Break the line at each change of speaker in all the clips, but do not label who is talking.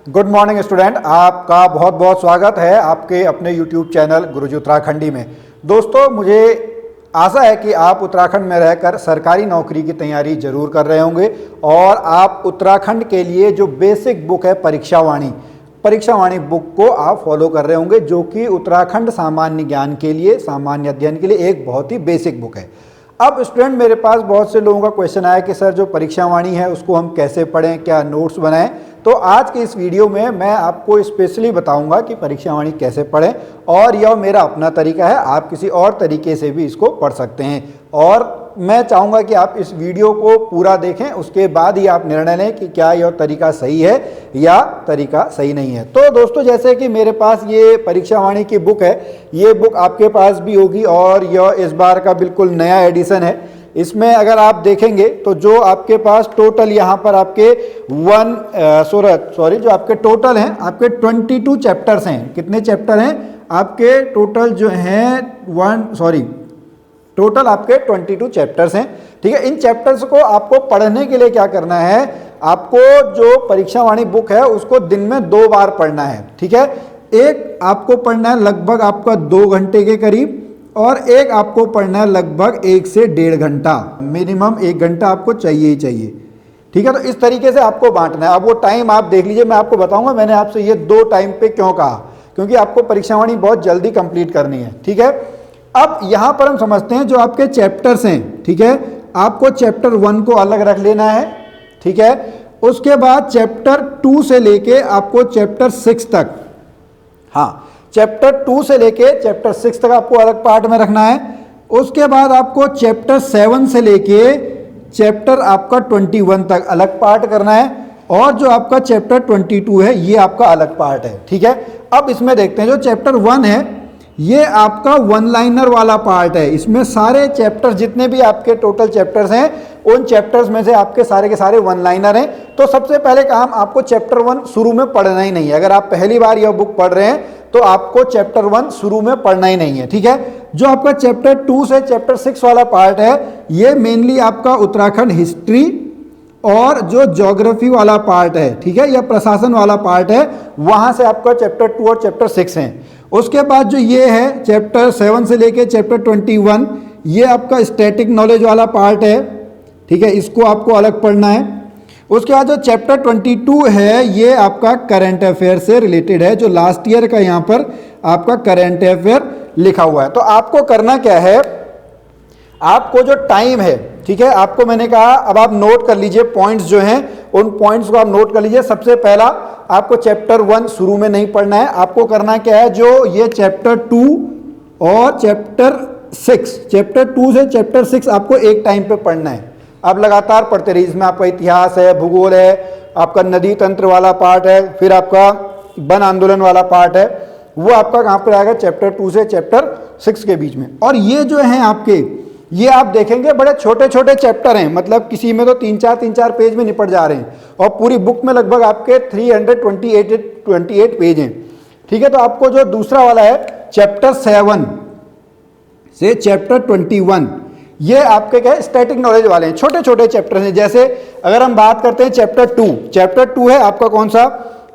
Good morning student, आपका बहुत बहुत स्वागत है आपके अपने यूट्यूब चैनल गुरुजी उत्तराखंडी में। दोस्तों, मुझे आशा है कि आप उत्तराखंड में रहकर सरकारी नौकरी की तैयारी जरूर कर रहे होंगे और आप उत्तराखंड के लिए जो बेसिक बुक है परीक्षावाणी बुक को आप फॉलो कर रहे होंगे, जो कि उत्तराखंड सामान्य ज्ञान के लिए, सामान्य अध्ययन के लिए एक बहुत ही बेसिक बुक है। अब स्टूडेंट, मेरे पास बहुत से लोगों का क्वेश्चन आया कि सर जो परीक्षावाणी है उसको हम कैसे पढ़ें, क्या नोट्स बनाएं। तो आज के इस वीडियो में मैं आपको स्पेशली बताऊंगा कि परीक्षावाणी कैसे पढ़ें, और यह मेरा अपना तरीका है, आप किसी और तरीके से भी इसको पढ़ सकते हैं। और मैं चाहूँगा कि आप इस वीडियो को पूरा देखें, उसके बाद ही आप निर्णय लें कि क्या यह तरीका सही है या तरीका सही नहीं है। तो दोस्तों, जैसे कि मेरे पास ये परीक्षावाणी की बुक है, ये बुक आपके पास भी होगी और यह इस बार का बिल्कुल नया एडिशन है। इसमें अगर आप देखेंगे तो जो आपके पास टोटल यहाँ पर आपके जो आपके टोटल हैं, आपके 22 चैप्टर्स हैं। कितने चैप्टर हैं आपके टोटल जो हैं टोटल आपके 22 चैप्टर्स हैं। ठीक है, इन चैप्टर्स को आपको पढ़ने के लिए क्या करना है, आपको जो परीक्षावाणी बुक है उसको दिन में 2 बार पढ़ना है। ठीक है, एक आपको पढ़ना है लगभग आपका 2 घंटे के करीब, और एक आपको पढ़ना है लगभग 1 से 1.5 घंटा, मिनिमम 1 घंटा आपको चाहिए ही चाहिए। ठीक है, तो इस तरीके से आपको बांटना है। अब वो टाइम आप देख लीजिए, मैं आपको बताऊंगा मैंने आपसे ये 2 टाइम पे क्यों कहा, क्योंकि आपको परीक्षावाणी बहुत जल्दी कंप्लीट करनी है। ठीक है, अब यहां पर हम समझते हैं जो आपके चैप्टर्स हैं। ठीक है, आपको चैप्टर 1 को अलग रख लेना है। ठीक है, उसके बाद चैप्टर 2 से लेके आपको चैप्टर 6 तक, हाँ, चैप्टर 2 से लेके चैप्टर 6 तक आपको अलग पार्ट में रखना है। उसके बाद आपको चैप्टर 7 से लेके चैप्टर आपका 21 तक अलग पार्ट करना है, और जो आपका चैप्टर 22 है ये आपका अलग पार्ट है। ठीक है, अब इसमें देखते हैं जो चैप्टर 1 है ये आपका 1 लाइनर वाला पार्ट है। इसमें सारे चैप्टर्स जितने भी आपके टोटल चैप्टर्स हैं, उन चैप्टर्स में से आपके सारे के सारे 1 लाइनर हैं। तो सबसे पहले काम, आपको चैप्टर 1 शुरू में पढ़ना ही नहीं है। अगर आप पहली बार यह बुक पढ़ रहे हैं तो आपको चैप्टर 1 शुरू में पढ़ना ही नहीं है। ठीक है, जो आपका चैप्टर 2 से चैप्टर 6 वाला पार्ट है ये मेनली आपका उत्तराखंड हिस्ट्री और जो ज्योग्राफी वाला पार्ट है, ठीक है, या प्रशासन वाला पार्ट है, वहां से आपका चैप्टर 2 और चैप्टर 6 हैं। उसके बाद जो ये है चैप्टर 7 से लेके चैप्टर 21, ये आपका स्टैटिक नॉलेज वाला पार्ट है। ठीक है, इसको आपको अलग पढ़ना है। उसके बाद जो चैप्टर 22 है ये आपका करंट अफेयर से रिलेटेड है, जो लास्ट ईयर का यहाँ पर आपका करंट अफेयर लिखा हुआ है। तो आपको करना क्या है, आपको जो टाइम है, ठीक है, आपको मैंने कहा अब आप नोट कर लीजिए पॉइंट्स जो हैं, उन पॉइंट्स को आप नोट कर लीजिए। सबसे पहला, आपको चैप्टर 1 शुरू में नहीं पढ़ना है। आपको करना क्या है, जो ये चैप्टर 2 और चैप्टर 6, चैप्टर 2 से चैप्टर 6 आपको एक टाइम पे पढ़ना है। आप लगातार पढ़ते रहिए। इसमें आपका इतिहास है, भूगोल है, आपका नदी तंत्र वाला पार्ट है, फिर आपका वन आंदोलन वाला पार्ट है, वो आपका कहाँ पर आएगा, चैप्टर 2 से चैप्टर 6 के बीच में। और ये जो है आपके, ये आप देखेंगे बड़े छोटे छोटे चैप्टर हैं, मतलब किसी में तो 3-4 पेज में निपट जा रहे हैं, और पूरी बुक में लगभग आपके 328 पेज हैं। ठीक है, तो आपको जो दूसरा वाला है चैप्टर 7 से चैप्टर 21, ये आपके क्या है, स्टैटिक नॉलेज वाले हैं, छोटे छोटे चैप्टर हैं। जैसे अगर हम बात करते हैं चैप्टर 2 है आपका कौन सा,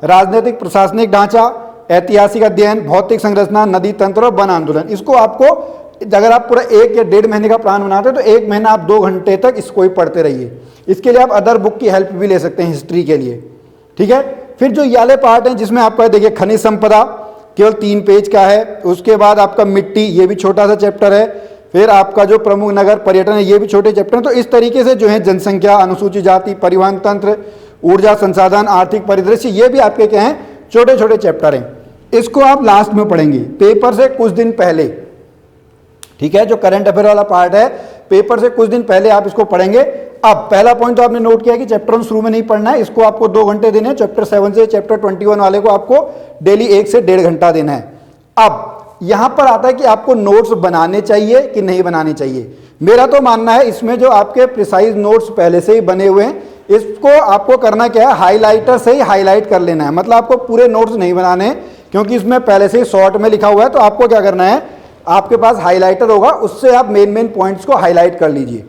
राजनीतिक प्रशासनिक ढांचा, ऐतिहासिक अध्ययन, भौतिक संरचना, नदी तंत्र और वन आंदोलन। इसको आपको, अगर आप पूरा 1 या 1.5 महीने का प्लान बनाते हैं तो 1 महीना आप 2 घंटे तक इसको ही पढ़ते रहिए। इसके लिए आप अदर बुक की हेल्प भी ले सकते हैं हिस्ट्री के लिए। ठीक है, फिर जो ये वाले पार्ट हैं जिसमें आपका देखिए खनिज संपदा केवल 3 पेज का है। उसके बाद आपका मिट्टी, ये भी छोटा सा चैप्टर है। फिर आपका जो प्रमुख नगर पर्यटन है, ये भी छोटे चैप्टर हैं। तो इस तरीके से जो है जनसंख्या, अनुसूचित जाति, परिवहन तंत्र, ऊर्जा संसाधन, आर्थिक परिदृश्य, ये भी आपके क्या हैं, छोटे छोटे चैप्टर हैं। इसको आप लास्ट में पढ़ेंगे पेपर से कुछ दिन पहले। ठीक है, जो करंट अफेयर वाला पार्ट है, पेपर से कुछ दिन पहले आप इसको पढ़ेंगे। अब पहला पॉइंट तो आपने नोट किया कि चैप्टर 1 शुरू में नहीं पढ़ना है, इसको आपको 2 घंटे देने हैं। चैप्टर 7 से चैप्टर 21 वाले को आपको डेली 1 से 1.5 घंटा देना है। अब यहां पर आता है कि आपको नोट्स बनाने चाहिए कि नहीं बनाने चाहिए। मेरा तो मानना है इसमें जो आपके प्रिसाइज नोट्स पहले से ही बने हुए हैं, इसको आपको करना क्या है, हाईलाइटर से ही हाईलाइट कर लेना है। मतलब आपको पूरे नोट्स नहीं बनाने, क्योंकि इसमें पहले से ही शॉर्ट में लिखा हुआ है। तो आपको क्या करना है, आपके पास हाइलाइटर होगा, उससे आप मेन पॉइंट्स को हाईलाइट कर लीजिए।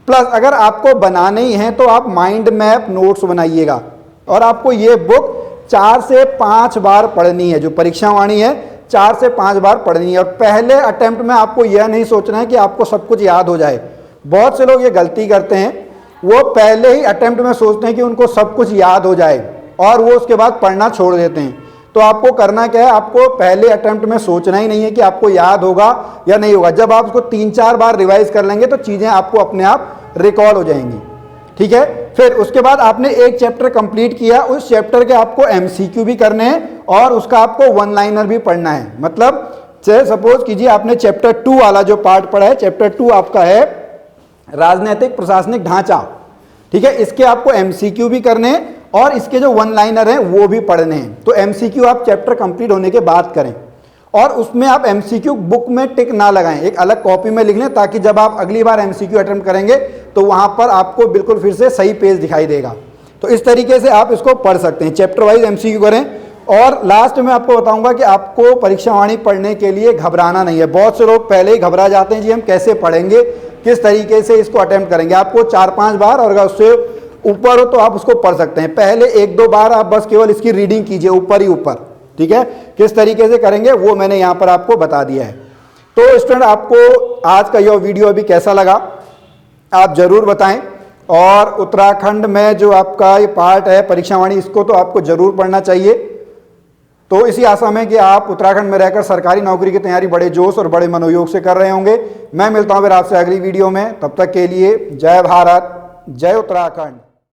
प्लस अगर आपको बनाने ही हैं तो आप माइंड मैप नोट्स बनाइएगा, और आपको ये बुक 4 से 5 बार पढ़नी है। जो परीक्षा वाणी है 4 से 5 बार पढ़नी है। और पहले अटेम्प्ट में आपको यह नहीं सोचना है कि आपको सब कुछ याद हो जाए। बहुत से लोग ये गलती करते हैं, वो पहले ही अटेम्प्ट में सोचते हैं कि उनको सब कुछ याद हो जाए और वो उसके बाद पढ़ना छोड़ देते हैं। तो आपको करना क्या है, आपको पहले अटेम्प्ट में सोचना ही नहीं है कि आपको याद होगा या नहीं होगा। जब आप उसको 3-4 बार रिवाइज कर लेंगे तो चीज़ें आपको अपने आप रिकॉल हो जाएंगी। ठीक है, फिर उसके बाद आपने एक चैप्टर कंप्लीट किया, उस चैप्टर के आपको एमसीक्यू भी करने हैं और उसका आपको वन लाइनर भी पढ़ना है। मतलब सपोज कीजिए आपने चैप्टर 2 वाला जो पार्ट पढ़ा है, चैप्टर 2 आपका है राजनीतिक प्रशासनिक ढांचा। ठीक है, इसके आपको एमसीक्यू भी करने हैं और इसके जो वन लाइनर हैं वो भी पढ़ने हैं। तो एमसीक्यू आप चैप्टर कंप्लीट होने के बाद करें और उसमें आप एमसीक्यू बुक में टिक ना लगाएं, एक अलग कॉपी में लिख लें, ताकि जब आप अगली बार एमसीक्यू अटेम्प्ट करेंगे तो वहां पर आपको बिल्कुल फिर से सही पेज दिखाई देगा। तो इस तरीके से आप इसको पढ़ सकते हैं, चैप्टर वाइज एमसीक्यू करें। और लास्ट में आपको बताऊंगा कि आपको परीक्षा वाणी पढ़ने के लिए घबराना नहीं है। बहुत से लोग पहले ही घबरा जाते हैं, जी हम कैसे पढ़ेंगे, किस तरीके से इसको अटेम्प्ट करेंगे। आपको 4-5 बार और अगर उससे ऊपर हो तो आप उसको पढ़ सकते हैं। पहले 1-2 बार आप बस केवल इसकी रीडिंग कीजिए ऊपर ही ऊपर। ठीक है, किस तरीके से करेंगे वो मैंने यहां पर आपको बता दिया है। तो स्टूडेंट, आपको आज का यह वीडियो अभी कैसा लगा आप जरूर बताएं। और उत्तराखंड में जो आपका ये पार्ट है परीक्षा वाणी, इसको तो आपको जरूर पढ़ना चाहिए। तो इसी आशा में कि आप उत्तराखंड में रहकर सरकारी नौकरी की तैयारी बड़े जोश और बड़े मनोयोग से कर रहे होंगे। मैं मिलता हूं फिर आपसे अगली वीडियो में, तब तक के लिए जय भारत, जय उत्तराखंड।